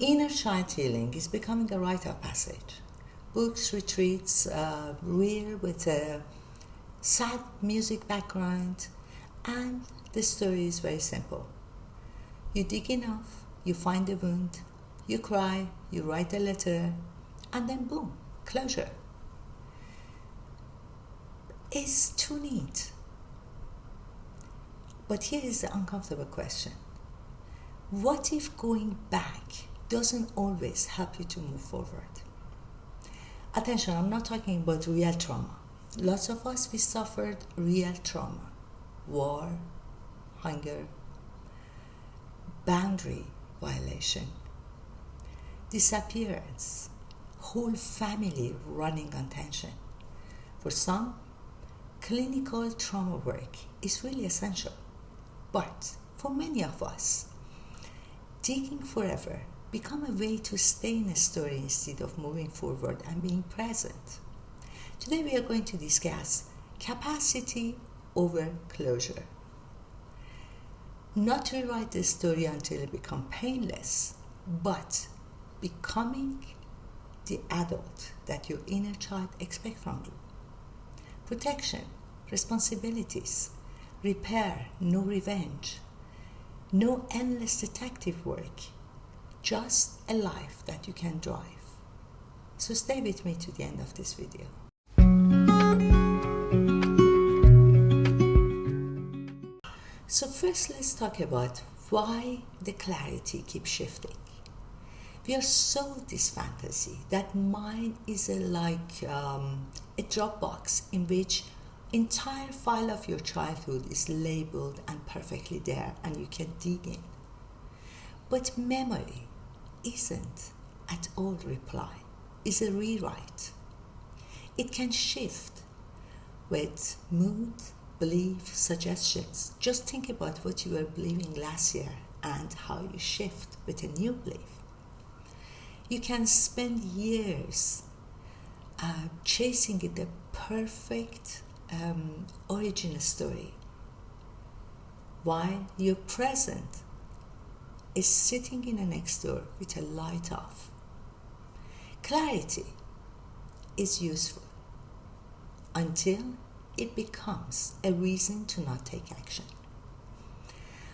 Inner child healing is becoming a rite of passage. Books, retreats, rare with a sad music background, and the story is very simple. You dig enough, you find a wound, you cry, you write a letter, and then boom, closure. It's too neat. But here is the uncomfortable question. What if going back doesn't always help you to move forward? Attention, I'm not talking about real trauma. Lots of us, we suffered real trauma. War, hunger, boundary violation, disappearance, whole family running on tension. For some, clinical trauma work is really essential. But for many of us, digging forever become a way to stay in a story instead of moving forward and being present. Today we are going to discuss capacity over closure. Not to rewrite the story until it becomes painless, but becoming the adult that your inner child expects from you. Protection, responsibilities, repair, no revenge, no endless detective work, just a life that you can drive. So stay with me to the end of this video. So first let's talk about why the clarity keeps shifting. We are sold this fantasy that mind is like a Dropbox in which entire file of your childhood is labeled and perfectly there and you can dig in. But memory isn't at all reply, it's a rewrite. It can shift with mood, belief, suggestions. Just think about what you were believing last year and how you shift with a new belief. You can spend years chasing the perfect original story while your present is sitting in a next door with a light off. Clarity is useful until it becomes a reason to not take action.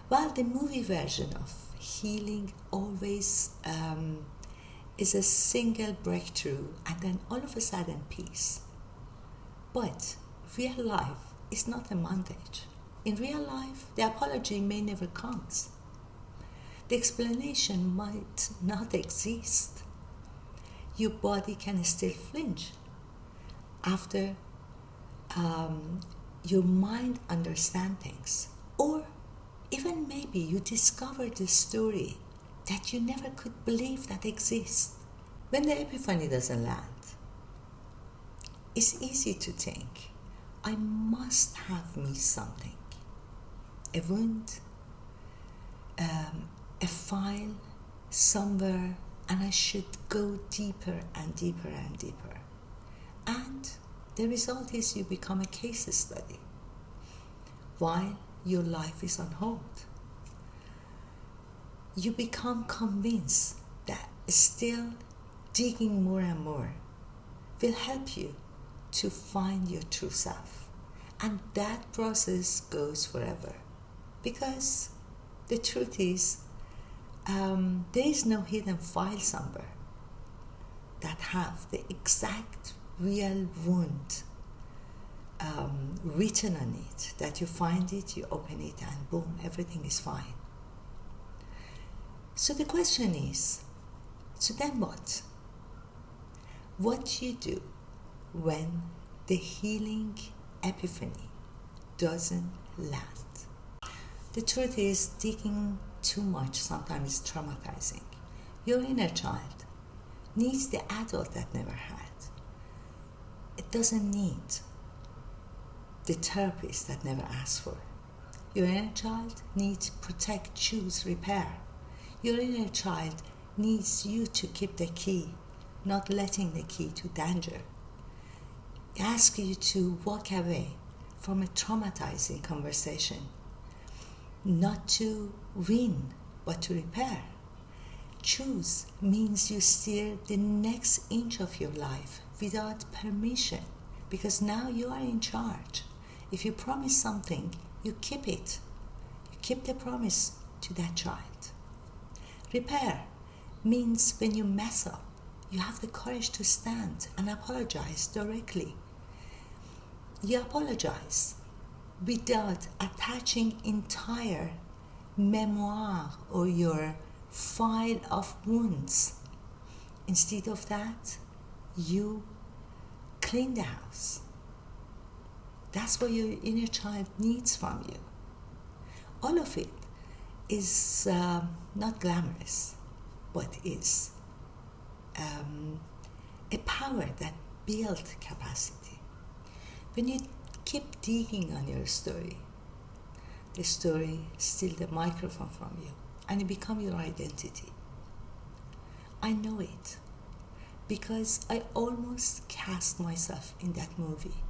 While the movie version of healing always is a single breakthrough and then all of a sudden peace. But real life is not a montage. In real life, the apology may never come. The explanation might not exist. Your body can still flinch after your mind understands things. Or even maybe you discover the story that you never could believe that exists. When the epiphany doesn't land, it's easy to think, I must have missed something. A wound, a file somewhere, and I should go deeper and deeper and deeper. And the result is you become a case study while your life is on hold. You become convinced that still digging more and more will help you to find your true self. And that process goes forever. Because the truth is, there is no hidden file somewhere that have the exact real wound written on it, that you find it, you open it, and boom, everything is fine. So the question is, so then what? What do you do when the healing epiphany doesn't land? The truth is, digging too much sometimes is traumatizing. Your inner child needs the adult that never had. It doesn't need the therapist that never asked for. Your inner child needs protect, choose, repair. Your inner child needs you to keep the key, not letting the key to danger. Ask you to walk away from a traumatizing conversation, not to win, but to repair. Choose means you steer the next inch of your life without permission, because now you are in charge. If you promise something, you keep it. You keep the promise to that child. Repair means when you mess up, you have the courage to stand and apologize directly. You apologize without attaching entire memoir or your file of wounds. Instead of that, you clean the house. That's what your inner child needs from you. All of it is not glamorous, but is a power that builds capacity. When you keep digging on your story, the story steals the microphone from you and it becomes your identity. I know it because I almost cast myself in that movie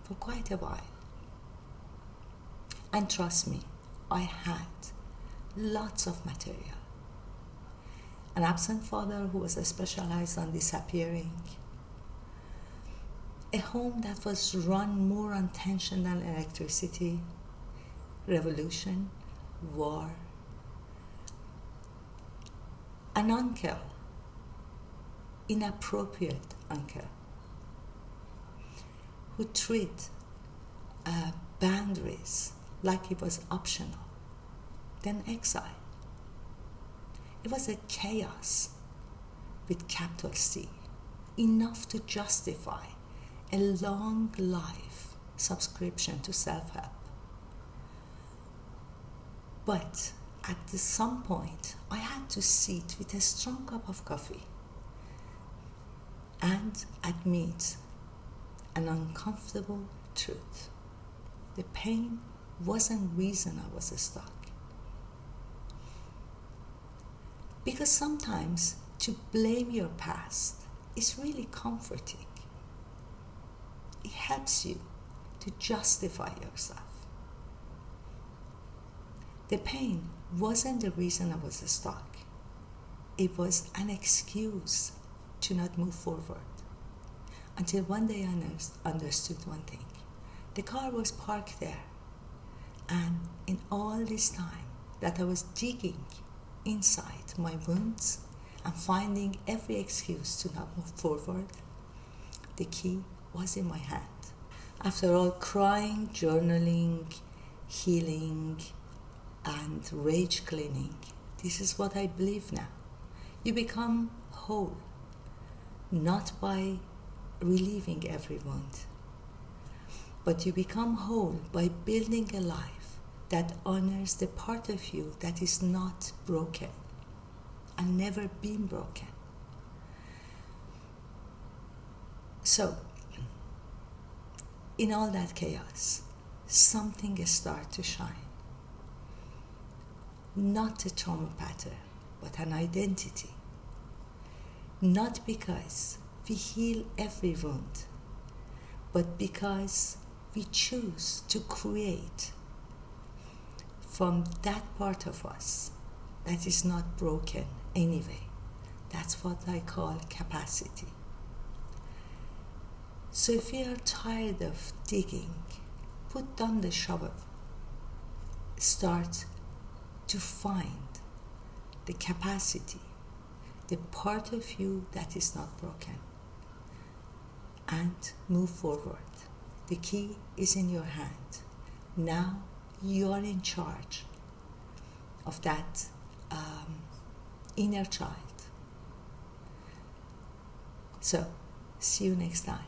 for quite a while. And trust me, I had lots of material. An absent father who was specialized on disappearing. A home that was run more on tension than electricity. Revolution, war. An uncle, inappropriate uncle, who treat boundaries like it was optional, then exile. It was a chaos with capital C, enough to justify a long life subscription to self-help. But at some point, I had to sit with a strong cup of coffee and admit an uncomfortable truth. The pain wasn't reason I was stuck. Because sometimes to blame your past is really comforting. It helps you to justify yourself. The pain wasn't the reason I was stuck. It was an excuse to not move forward. Until one day I understood one thing. The car was parked there. And in all this time that I was digging inside my wounds and finding every excuse to not move forward, the key was in my hand. After all, crying, journaling, healing, and rage cleaning, this is what I believe now. You become whole, not by relieving every wound, but you become whole by building a life that honors the part of you that is not broken and never been broken. So, in all that chaos, something starts to shine. Not a trauma pattern, but an identity. Not because we heal every wound, but because we choose to create from that part of us that is not broken anyway. That's what I call capacity. So if you are tired of digging, put down the shovel. Start to find the capacity, the part of you that is not broken, and move forward. The key is in your hand. Now you are in charge of that inner child. So, see you next time.